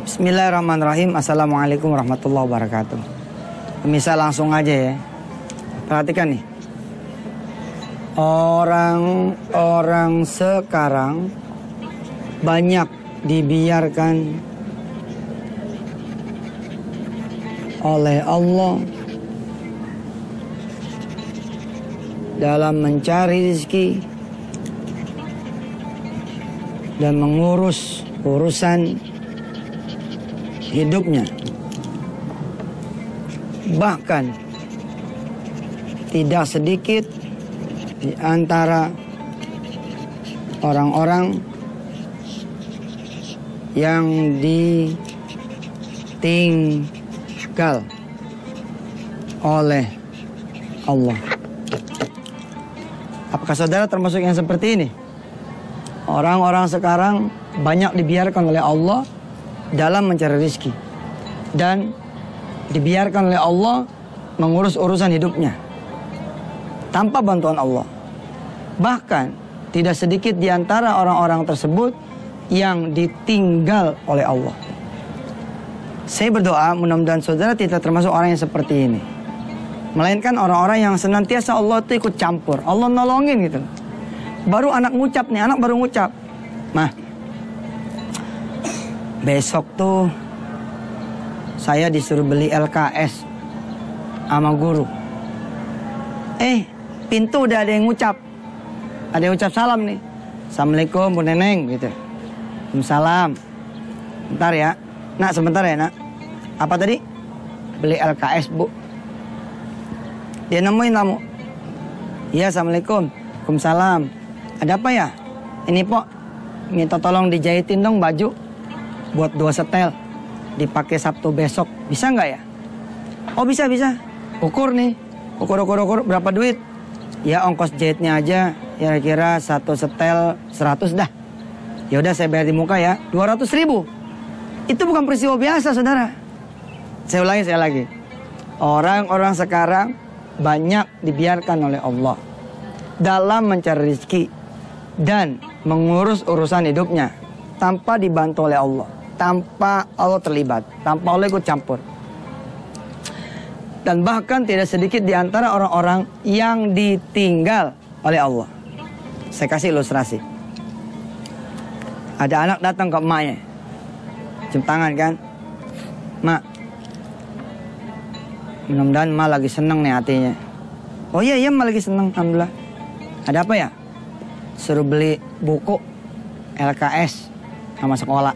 Bismillahirrahmanirrahim. Assalamualaikum warahmatullahi wabarakatuh. Pemirsa langsung aja ya. Perhatikan nih. Orang-orang sekarang banyak dibiarkan oleh Allah dalam mencari rezeki dan mengurus urusan hidupnya. Bahkan tidak sedikit di antara orang-orang yang ditinggal oleh Allah. Apakah saudara termasuk yang seperti ini? Orang-orang sekarang banyak dibiarkan oleh Allah dalam mencari rezeki dan dibiarkan oleh Allah mengurus urusan hidupnya tanpa bantuan Allah. Bahkan tidak sedikit di antara orang-orang tersebut yang ditinggal oleh Allah. Saya berdoa mudah-mudahan saudara tidak termasuk orang yang seperti ini, melainkan orang-orang yang senantiasa Allah itu ikut campur, Allah nolongin gitu. Baru anak ngucap nih, anak baru ngucap, "Mah, besok tuh saya disuruh beli LKS sama guru." Pintu udah ada yang ngucap. Ada yang ucap salam nih. "Assalamualaikum Bu Neneng," gitu. "Waalaikumsalam." "Bentar ya. Nak, sebentar ya, Nak. Apa tadi?" "Beli LKS, Bu." Dia nemuin tamu. "Iya, Assalamualaikum." "Waalaikumsalam. Ada apa ya?" "Ini, Pok. Minta tolong dijahitin dong baju buat 2 setel. Dipakai Sabtu besok. Bisa nggak ya?" "Oh, bisa. Ukur nih. Ukur. Berapa duit?" "Ya, ongkos jahitnya aja kira-kira 1 setel 100 dah." "Ya udah, saya bayar di muka ya. 200.000. Itu bukan peristiwa biasa, saudara. Saya ulangi. Orang-orang sekarang banyak dibiarkan oleh Allah dalam mencari rezeki dan mengurus urusan hidupnya tanpa dibantu oleh Allah, tanpa Allah terlibat, tanpa Allah ikut campur. Dan bahkan tidak sedikit di antara orang-orang yang ditinggal oleh Allah. Saya kasih ilustrasi. Ada anak datang ke emaknya, cium tangan kan, "Mak, mudah-mudahan emak lagi seneng nih hatinya." "Oh iya, emak lagi seneng, alhamdulillah." "Ada apa ya?" "Suruh beli buku LKS sama sekolah."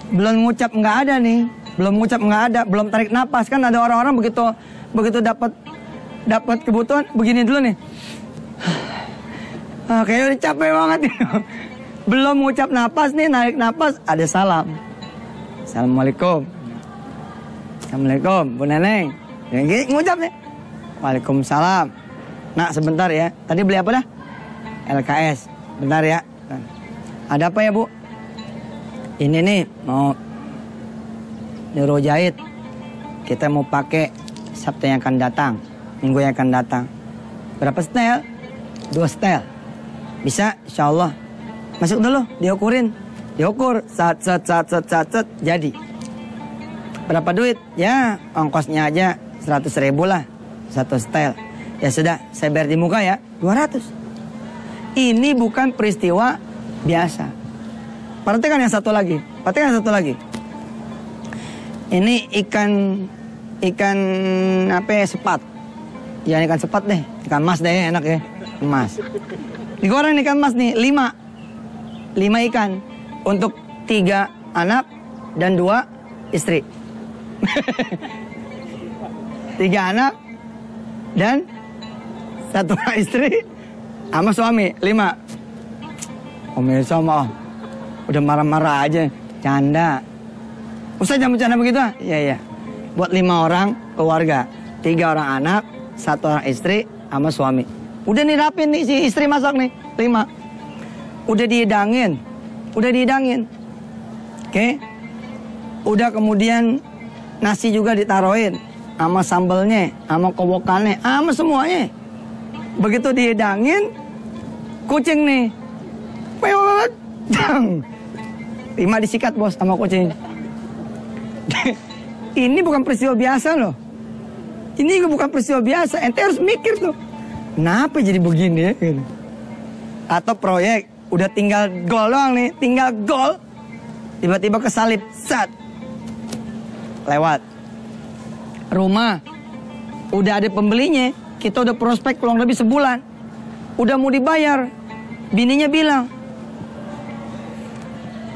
Belum ngucap nggak ada nih. Belum tarik napas. Kan ada orang-orang begitu dapat kebutuhan begini dulu nih. Kayaknya udah capek banget nih. Belum ngucap napas nih, narik napas, ada salam. "Assalamualaikum." "Assalamualaikum, Bu Neneng." Yang gini ngucap nih. "Waalaikumsalam. Nak, sebentar ya. Tadi beli apa dah?" "LKS. Bentar ya." "Ada apa ya, Bu?" "Ini nih mau nyuruh jahit. Kita mau pakai Sabtu yang akan datang, Minggu yang akan datang. Berapa setel?" 2 setel. "Bisa, insya Allah." "Masuk dulu, diukurin." Diukur, sat, jadi. "Berapa duit?" "Ya, ongkosnya aja 100.000 lah, 1 setel." "Ya sudah, saya bayar di muka ya, 200. Ini bukan peristiwa biasa. Perhatikan yang satu lagi. Ini ikan apa ya, sepat. Ya, ikan sepat deh. Ikan mas deh, enak ya. Emas. Digoreng ikan mas nih, 5 ikan. Untuk 3 anak dan 2 istri. 3 anak dan 1 istri sama suami, 5. Pemirsa mah udah marah-marah aja. Canda. "Ustaz, jangan bercanda begitu." "Iya. Buat 5 orang keluarga, 3 orang anak, 1 orang istri sama suami. Udah nih rapin nih si istri masak nih, 5. Udah dihidangin. Oke. Udah kemudian nasi juga ditaruhin sama sambelnya, sama kobokannya, sama semuanya. Begitu dihidangin, kucing nih. Rima disikat bos sama kucing. Ini bukan peristiwa biasa loh. Ini bukan peristiwa biasa. Ente harus mikir tuh. Kenapa jadi begini ya? Atau proyek udah tinggal gol doang nih, tinggal gol. Tiba-tiba kesalip, sat. Lewat. Rumah udah ada pembelinya. Kita udah prospek kurang lebih sebulan. Udah mau dibayar. Bininya bilang,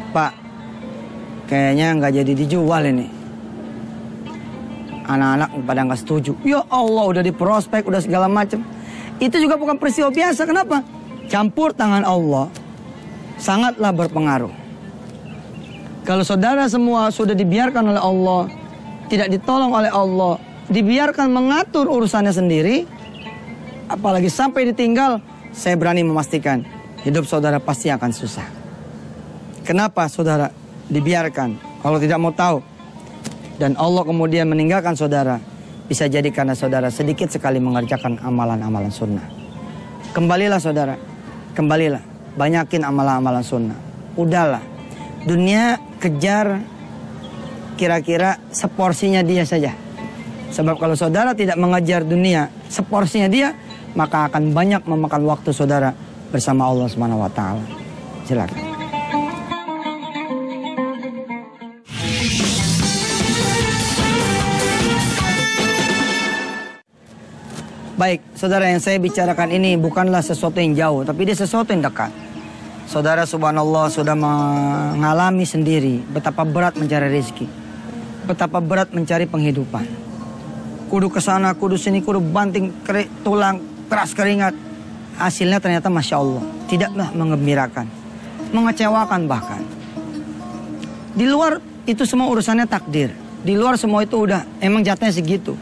Pak, kayaknya nggak jadi dijual ini. Anak-anak pada nggak setuju. Ya Allah, udah di prospek, udah segala macam. Itu juga bukan peristiwa biasa. Kenapa? Campur tangan Allah sangatlah berpengaruh. Kalau saudara semua sudah dibiarkan oleh Allah, tidak ditolong oleh Allah, dibiarkan mengatur urusannya sendiri, apalagi sampai ditinggal, saya berani memastikan hidup saudara pasti akan susah. Kenapa saudara dibiarkan? Kalau tidak mau tahu, dan Allah kemudian meninggalkan saudara, bisa jadi karena saudara sedikit sekali mengerjakan amalan-amalan sunnah. Kembalilah saudara, kembalilah, banyakin amalan-amalan sunnah. Udahlah, dunia kejar kira-kira seporsinya dia saja. Sebab kalau saudara tidak mengejar dunia seporsinya dia, maka akan banyak memakan waktu saudara bersama Allah Subhanahu wa taala. Silakan. Baik, saudara, yang saya bicarakan ini bukanlah sesuatu yang jauh, tapi dia sesuatu yang dekat. Saudara subhanallah sudah mengalami sendiri betapa berat mencari rezeki, betapa berat mencari penghidupan. Kudu kesana, kudu sini, kudu banting tulang, keras keringat. Hasilnya ternyata Masya Allah, tidaklah mengembirakan, mengecewakan bahkan. Di luar itu semua urusannya takdir. Di luar semua itu udah, emang jatahnya segitu.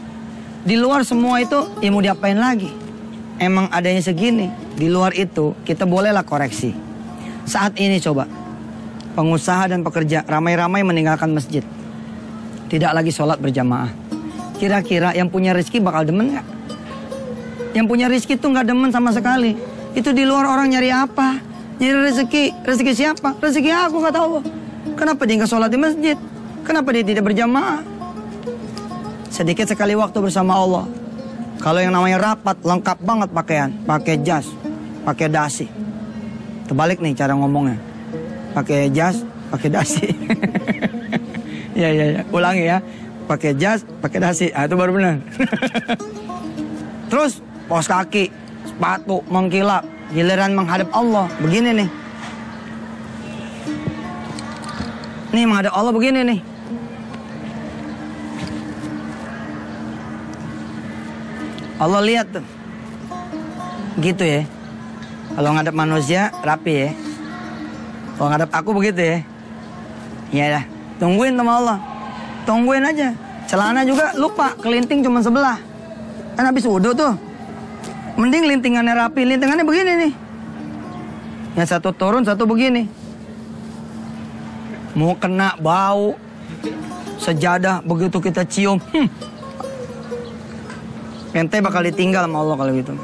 Di luar semua itu, ya mau diapain lagi? Emang adanya segini. Di luar itu, kita bolehlah koreksi. Saat ini coba, pengusaha dan pekerja ramai-ramai meninggalkan masjid. Tidak lagi sholat berjamaah. Kira-kira yang punya rezeki bakal demen gak? Yang punya rezeki tuh gak demen sama sekali. Itu di luar orang nyari apa? Nyari rezeki. Rezeki siapa? Rezeki aku, kata Allah. Kenapa dia gak sholat di masjid? Kenapa dia tidak berjamaah? Sedikit sekali waktu bersama Allah. Kalau yang namanya rapat, lengkap banget pakaian. Pakai jas, pakai dasi. Terbalik nih cara ngomongnya. Pakai jas, pakai dasi. Ya. Ulangi ya. Pakai jas, pakai dasi. Ah, itu baru benar. Terus, pos kaki, sepatu, mengkilap. Giliran menghadap Allah. Begini nih. Nih menghadap Allah begini nih. Allah lihat tuh. Gitu ya. Kalau ngadep manusia rapi ya. Kalau ngadep aku begitu ya. Ya dah, tungguin sama Allah. Tungguin aja. Celana juga lupa, kelinting cuma sebelah. Kan habis wudu tuh. Mending lintingannya rapi, lintingannya begini nih. Yang satu turun, satu begini. Mau kena bau sejadah begitu kita cium. Ente bakal ditinggal sama Allah kalau gitu.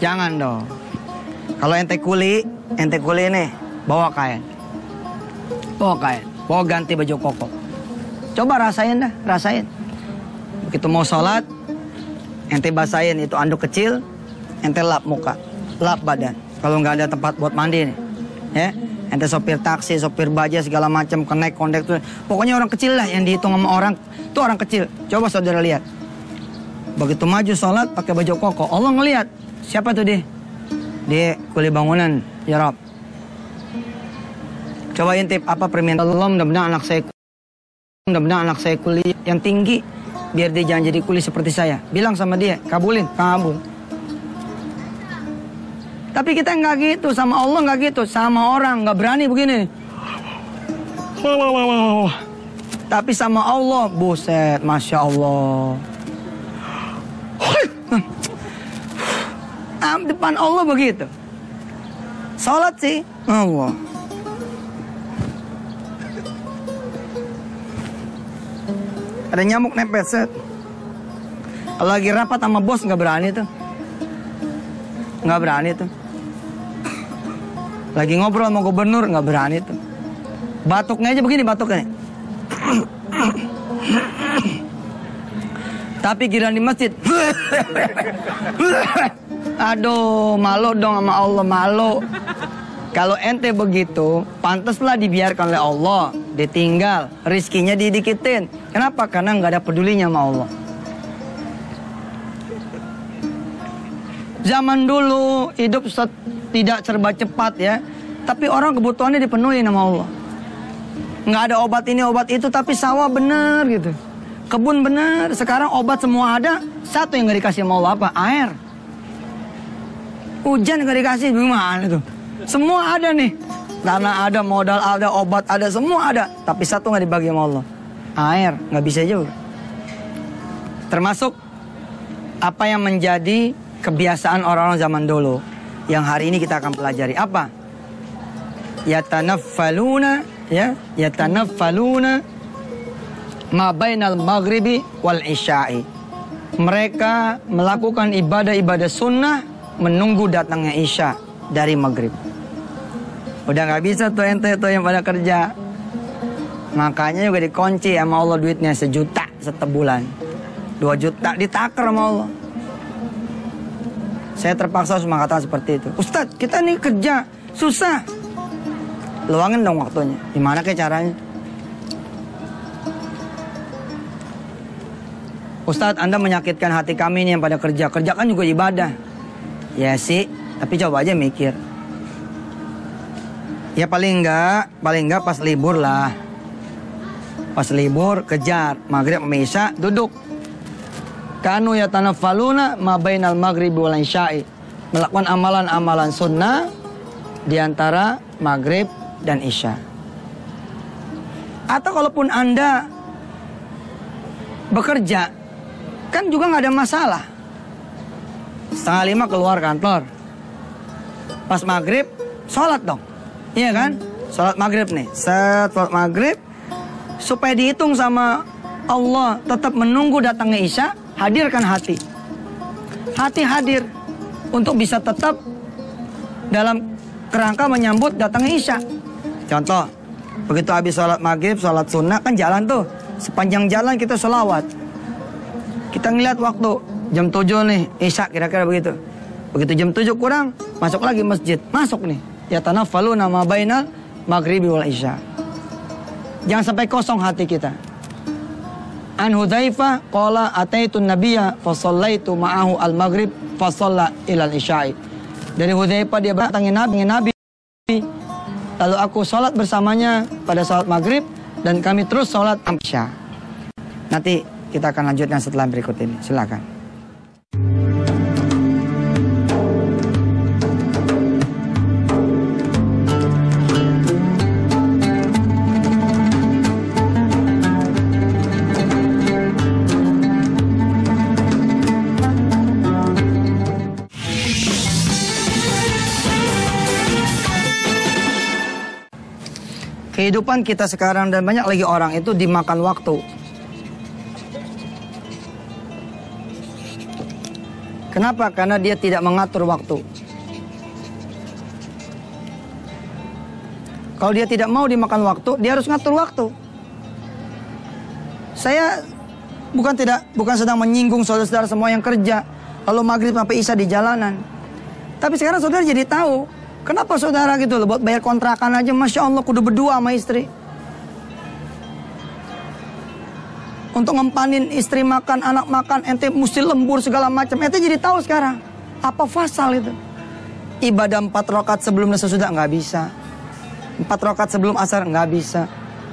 Jangan dong. Kalau ente kuli nih, bawa kain. Bawa ganti baju koko. Coba rasain dah, rasain. Begitu mau sholat, ente basahin itu anduk kecil, ente lap muka, lap badan. Kalau nggak ada tempat buat mandi nih, ya. Ente sopir taksi, sopir baja segala macam, connect, kondektur. Pokoknya orang kecil lah yang dihitung sama orang. Itu orang kecil. Coba saudara lihat. Begitu maju sholat pakai baju koko, Allah ngelihat. Siapa tuh dia? Dia kuli bangunan, ya Rob. Coba intip apa permintaan Allah, mudah-mudahan anak saya kuliah yang tinggi, biar dia jangan jadi kuli seperti saya. Bilang sama dia, kabulin, kabul. Tapi kita nggak gitu, sama Allah nggak gitu, sama orang nggak berani begini. Tapi sama Allah, buset, Masya Allah. Depan Allah begitu. Salat sih, Allah. Ada nyamuk nempel set. Kalau lagi rapat sama bos nggak berani tuh. Nggak berani tuh. Lagi ngobrol sama gubernur, nggak berani tuh. Batuknya aja begini batuknya. Tapi giliran di masjid. Aduh, malu dong sama Allah, malu. Kalau ente begitu, pantaslah dibiarkan oleh Allah, ditinggal, rizkinya didikitin. Kenapa? Karena nggak ada pedulinya sama Allah. Zaman dulu hidup tidak serba cepat ya, tapi orang kebutuhannya dipenuhi sama Allah. Nggak ada obat ini obat itu, tapi sawah bener gitu, kebun bener. Sekarang obat semua ada, satu yang nggak dikasih sama Allah apa? Air. Hujan nggak dikasih, gimana itu? Semua ada nih, tanah ada, modal ada, obat ada, semua ada, tapi satu nggak dibagi sama Allah, air. Nggak bisa juga. Termasuk apa yang menjadi kebiasaan orang-orang zaman dulu yang hari ini kita akan pelajari. Apa? Yatanaffaluna, ya, yatanaffaluna ma bainal maghribi wal isya'i. Mereka melakukan ibadah-ibadah sunnah menunggu datangnya isya dari maghrib. Udah nggak bisa tuh ente tuh yang pada kerja. Makanya juga dikunci sama Allah duitnya 1 juta setiap bulan, 2 juta ditaker sama Allah. Saya terpaksa harus mengatakan seperti itu. Ustadz, kita nih kerja susah, luangin dong waktunya. Gimana kayak caranya? Ustadz, Anda menyakitkan hati kami nih yang pada kerja. Kerja kan juga ibadah. Ya sih, tapi coba aja mikir. Ya paling enggak pas libur lah. Pas libur kejar, maghrib sama isya duduk. Kanu yatanaffaluna ma bainal maghribi wal isya'i. Melakukan amalan-amalan sunnah di antara maghrib dan isya. Atau kalaupun Anda bekerja, kan juga nggak ada masalah. 4:30 keluar kantor. Pas maghrib, sholat dong. Iya kan? Sholat maghrib nih. Sholat maghrib, supaya dihitung sama Allah tetap menunggu datangnya isya, hadirkan hati. Hati hadir untuk bisa tetap dalam kerangka menyambut datangnya isya. Contoh, begitu habis sholat maghrib, sholat sunnah, kan jalan tuh. Sepanjang jalan kita sholawat. Kita ngeliat waktu, jam 7 nih, isya kira-kira begitu. Begitu jam 7 kurang, masuk lagi masjid. Masuk nih. Yatanaffaluna ma bainal maghribi wal isya. Jangan sampai kosong hati kita. An Hudzaifah qala ataitu nabiyya fa shallaitu ma'ahu al-maghrib fa shalla ila al-isya'i. Dari Hudzaifah dia bertanya Nabi. Lalu aku sholat bersamanya pada sholat maghrib dan kami terus sholat isya. Nanti kita akan lanjutkan setelah berikut ini. Silakan. Kehidupan kita sekarang dan banyak lagi orang itu dimakan waktu. Kenapa? Karena dia tidak mengatur waktu. Kalau dia tidak mau dimakan waktu, dia harus ngatur waktu. Saya bukan sedang menyinggung saudara-saudara semua yang kerja lalu maghrib sampai isya di jalanan. Tapi sekarang saudara jadi tahu kenapa saudara gitu loh, buat bayar kontrakan aja Masya Allah kudu berdua sama istri. Untuk ngempanin istri makan, anak makan, ente mesti lembur segala macam. Ente jadi tahu sekarang apa fasal itu. Ibadah 4 rakaat sebelum dan sesudah nggak bisa. 4 rakaat sebelum asar nggak bisa.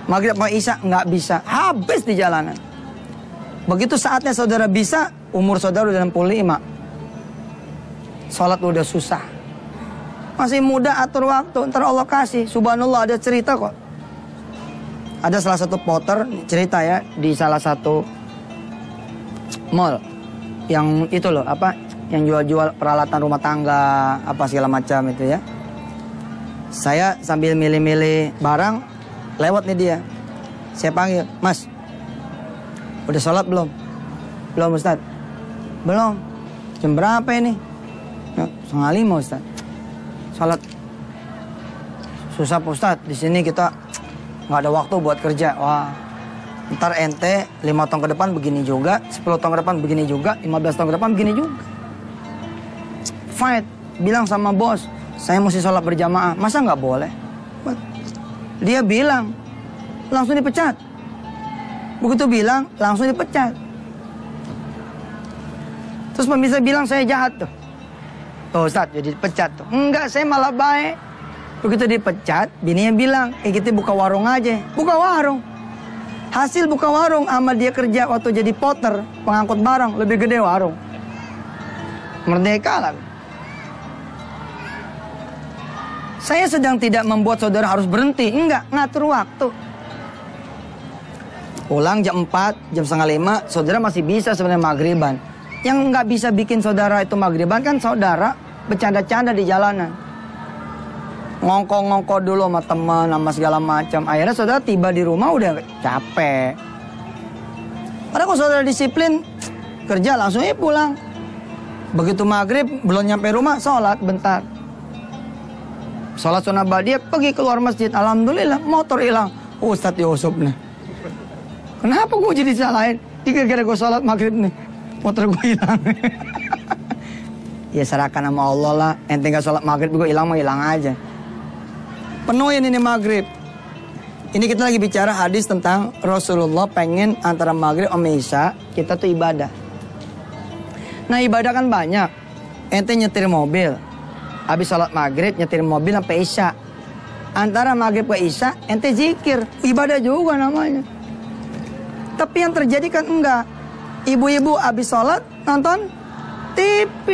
Maghrib sama isya nggak bisa. Habis di jalanan. Begitu saatnya saudara bisa, umur saudara udah 65. Sholat udah susah. Masih muda atur waktu, ntar Allah kasih. Subhanallah, ada cerita kok. Ada salah satu porter cerita ya, di salah satu mall yang itu loh, apa, yang jual-jual peralatan rumah tangga, apa segala macam itu ya. Saya sambil milih-milih barang, lewat nih dia. Saya panggil, Mas, udah sholat belum? Belum Ustaz. Belum. Jam berapa ini? 4:30 Ustaz. Sholat. susah Pak Ustadz, di sini kita nggak ada waktu buat kerja. Wah, ntar ente 5 tahun ke depan begini juga, 10 tahun ke depan begini juga, 15 tahun ke depan begini juga. Fight, bilang sama bos, saya mesti sholat berjamaah. Masa nggak boleh? Dia bilang, langsung dipecat. Begitu bilang, langsung dipecat. Terus pemirsa bilang saya jahat tuh. Tuh Ustaz, jadi dipecat tuh. Enggak, saya malah baik. Begitu dipecat, bininya bilang, kita buka warung aja. Buka warung. Hasil buka warung sama dia kerja waktu jadi porter, pengangkut barang, lebih gede warung. Merdeka lah. Saya sedang tidak membuat saudara harus berhenti. Enggak, ngatur waktu. Pulang jam 4, jam setengah 5, saudara masih bisa sebenarnya maghriban. Yang nggak bisa bikin saudara itu maghriban kan saudara bercanda-canda di jalanan. Ngongko-ngongko dulu sama teman, sama segala macam. Akhirnya saudara tiba di rumah udah capek. Padahal kalau saudara disiplin, kerja langsung pulang. Begitu maghrib, belum nyampe rumah, sholat bentar. Sholat sunnah ba'diyah, pergi keluar masjid. Alhamdulillah, motor hilang. Ustadz Yusuf nih. Kenapa gue jadi salahin? Gara-gara gue sholat maghrib nih, motor gue hilang. Ya serahkan sama Allah lah. Ente gak sholat maghrib, gue hilang mah hilang aja. Penuhin ini maghrib. Ini kita lagi bicara hadis tentang Rasulullah pengen antara maghrib sama isya kita tuh ibadah. Nah ibadah kan banyak. Ente nyetir mobil, habis sholat maghrib nyetir mobil sampai isya. Antara maghrib ke isya ente zikir, ibadah juga namanya. Tapi yang terjadi kan enggak. Ibu-ibu habis sholat nonton TV.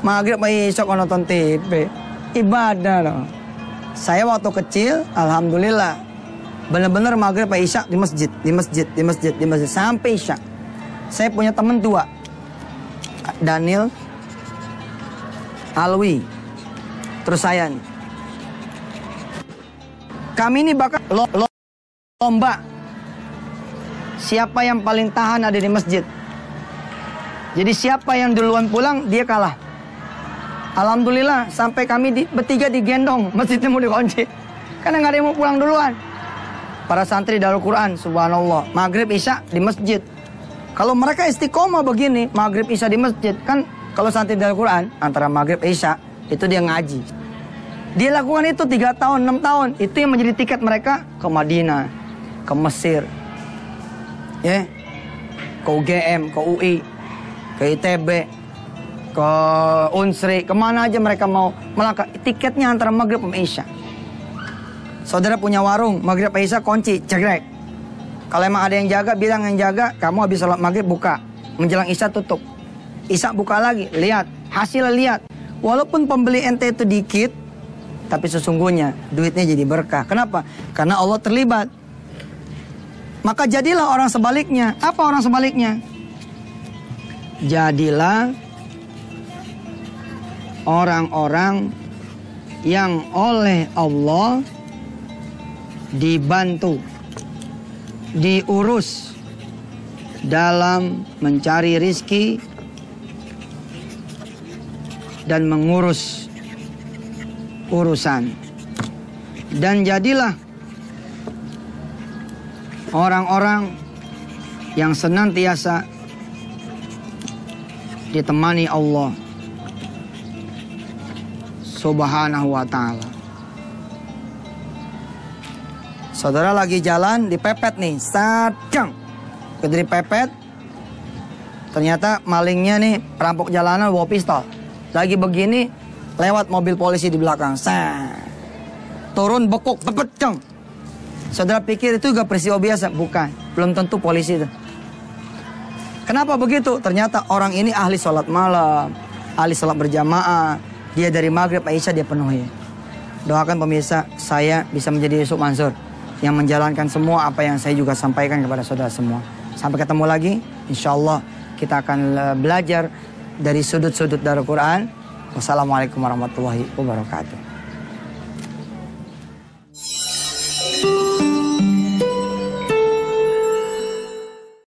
Maghrib isya kok nonton TV. Ibadah loh. Saya waktu kecil, alhamdulillah, bener-bener maghrib isya di masjid, di masjid, di masjid, di masjid sampai isya. Saya punya teman tua, Daniel, Alwi, terus saya nih. Kami ini bakal lomba. Siapa yang paling tahan ada di masjid. Jadi siapa yang duluan pulang, dia kalah. Alhamdulillah, sampai kami bertiga digendong, masjidnya mau dikunci. Karena nggak ada yang mau pulang duluan. Para santri Darul Quran, subhanallah, maghrib isya di masjid. Kalau mereka istiqomah begini, maghrib isya di masjid, kan kalau santri Darul Quran, antara maghrib isya, itu dia ngaji. Dia lakukan itu 3 tahun, 6 tahun. Itu yang menjadi tiket mereka ke Madinah, ke Mesir, ya, ke UGM, ke UI, ke ITB, ke Unsri, kemana aja mereka mau melangkah. Tiketnya antara maghrib sama isya. Saudara punya warung, maghrib sama isya kunci, cekrek. Kalau emang ada yang jaga, bilang yang jaga, kamu habis sholat maghrib buka, menjelang isya tutup. Isya buka lagi, lihat, hasilnya lihat. Walaupun pembeli ente itu dikit, tapi sesungguhnya duitnya jadi berkah. Kenapa? Karena Allah terlibat. Maka jadilah orang sebaliknya. Apa orang sebaliknya? Jadilah orang-orang yang oleh Allah dibantu, diurus dalam mencari rizki dan mengurus urusan. Dan jadilah orang-orang yang senantiasa ditemani Allah Subhanahu wa ta'ala. Saudara lagi jalan dipepet nih, sadang. Ketika dipepet, ternyata malingnya nih perampok jalanan bawa pistol. Lagi begini, lewat mobil polisi di belakang. Turun bekuk, pepet ceng. Saudara pikir itu juga peristiwa biasa? Bukan, belum tentu polisi itu. Kenapa begitu? Ternyata orang ini ahli sholat malam, ahli sholat berjamaah. Dia dari maghrib isya dia penuhi. Doakan pemirsa, saya bisa menjadi Yusuf Mansur yang menjalankan semua apa yang saya juga sampaikan kepada saudara semua. Sampai ketemu lagi, insya Allah kita akan belajar dari sudut-sudut Darul Quran. Wassalamualaikum warahmatullahi wabarakatuh.